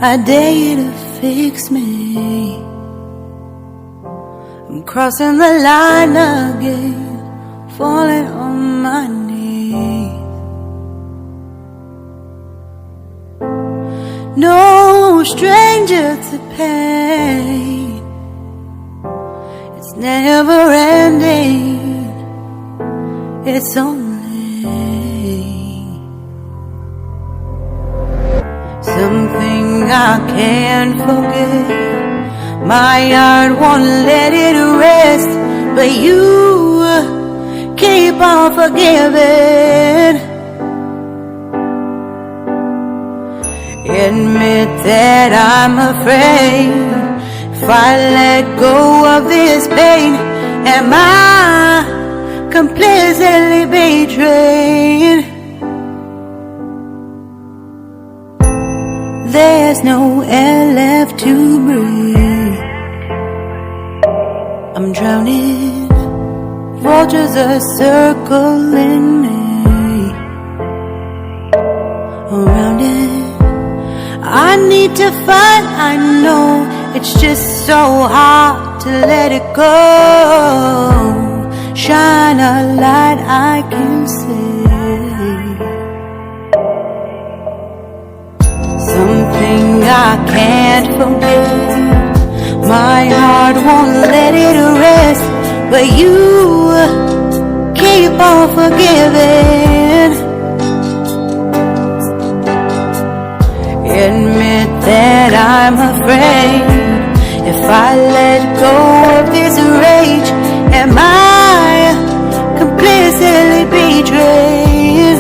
I dare you to fix me. I'm crossing the line again, falling on my knees. No stranger to pain, it's never ending, it's only something I can't forget. My heart won't let it rest, but you keep on forgiving. Admit that I'm afraid. If I let go of this pain, am I completely betrayed? There's no air left to breathe. I'm drowning, vultures are circling me. Around it, I need to fight, I know. It's just so hard to let it go. Shine a light I can see. Something I can't forget. My heart won't let it rest, but you keep on forgiving. Admit that I'm afraid. If I let go of this rage, am I completely betrayed?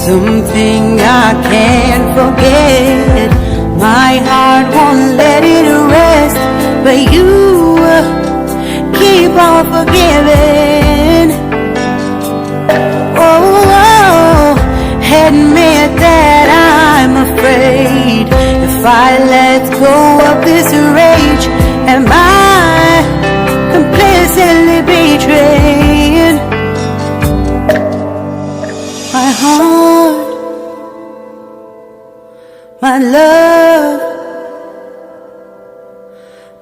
Something I can't forget. My heart won't let it rest, but you keep on forgiving. Oh, admit that I'm afraid. If I let go of this rage, am I completely betrayed? My heart, my love,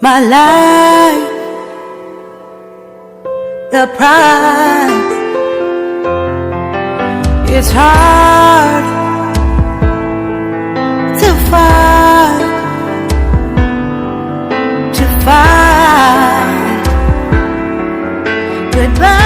my life, the price. It's hard to fight, goodbye.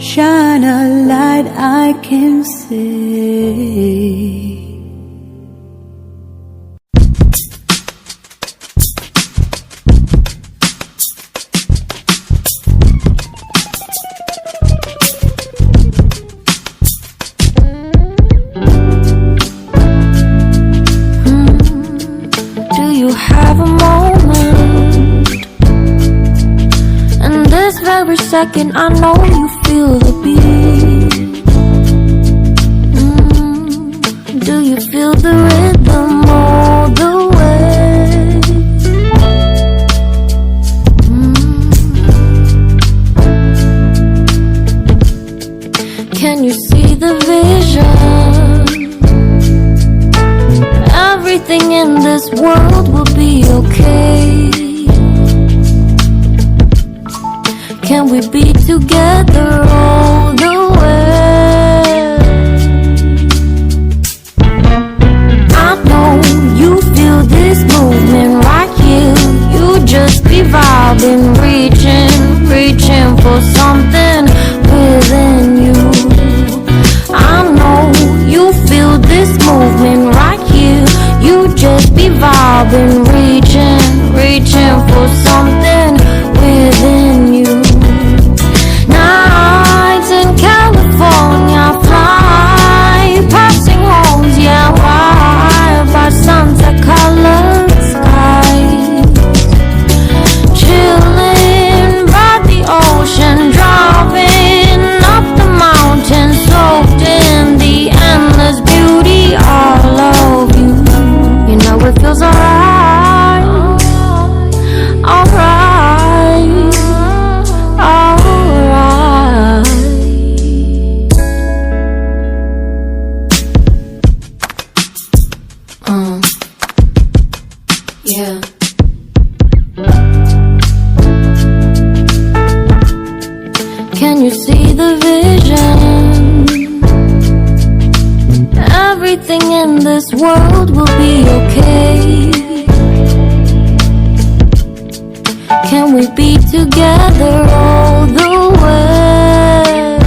Shine a light I can see. Do you have a moment? In this very second, I know you feel the beat. Do you feel the rhythm all the way? Can you see the vision? Everything in this world will be Yeah. Can you see the vision? Everything in this world will be okay. Can we be together all the way?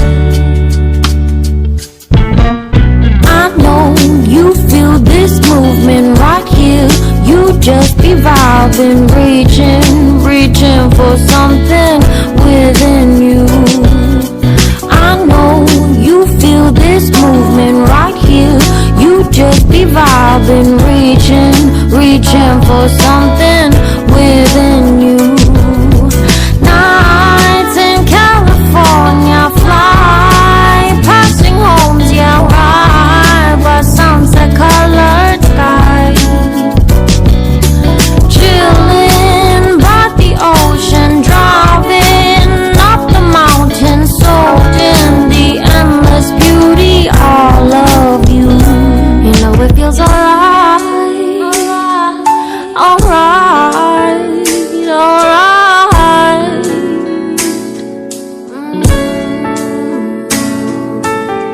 I know you feel this movement right here. You just be vibing, reaching for something within you. I know you feel this movement right here. You just be vibing, reaching for something within you. Nights in California, fly passing homes, yeah, right by sunset-colored sky. Chilling by the ocean, driving up the mountain, soaked in the endless beauty, all of you. You know it feels alright, alright, alright.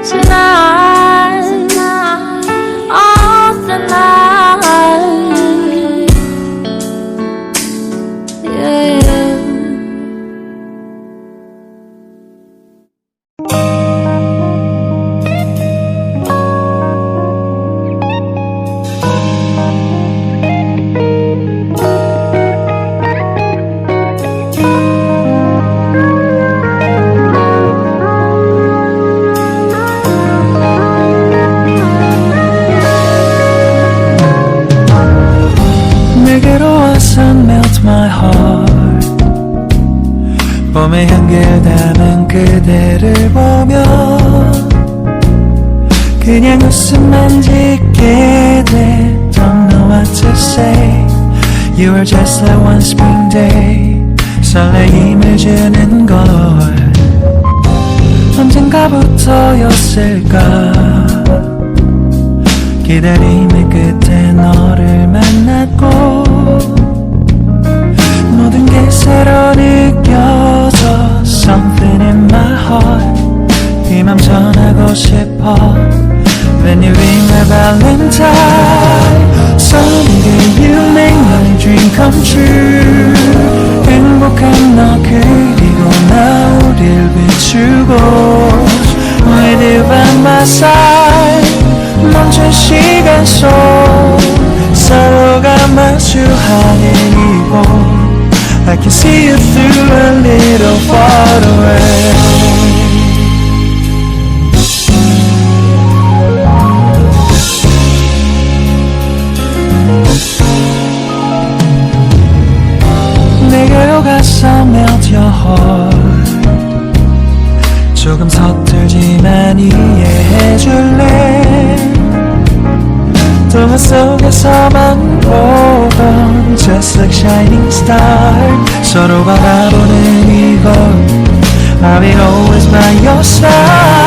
Tonight, oh tonight, yeah. 내게로 와서 melt my heart. 봄의 향기를 담은 그대를 보며 그냥 웃음만 짓게 돼. Don't know what to say. You are just like one spring day. 설레임을 주는 걸 언젠가부터였을까. 기다림의 끝에 너를 만났고 모든 게 새로 느껴져. Something in my heart. 이 맘 전하고 싶어. When you ring my valentine. Someday you make my dream come true. 행복한 너 그리고 나 우릴 비추고 With you by my side. 멈춘 시간 속 서로가 마주하는 이곳 I can see you through a little far away. 내게로 가서 melt your heart. 조금 서툴지만 이해해줄래. 동화 속에서만 보던 Just like shining star. 서로 바라보는 이곳 I'll be always by your side.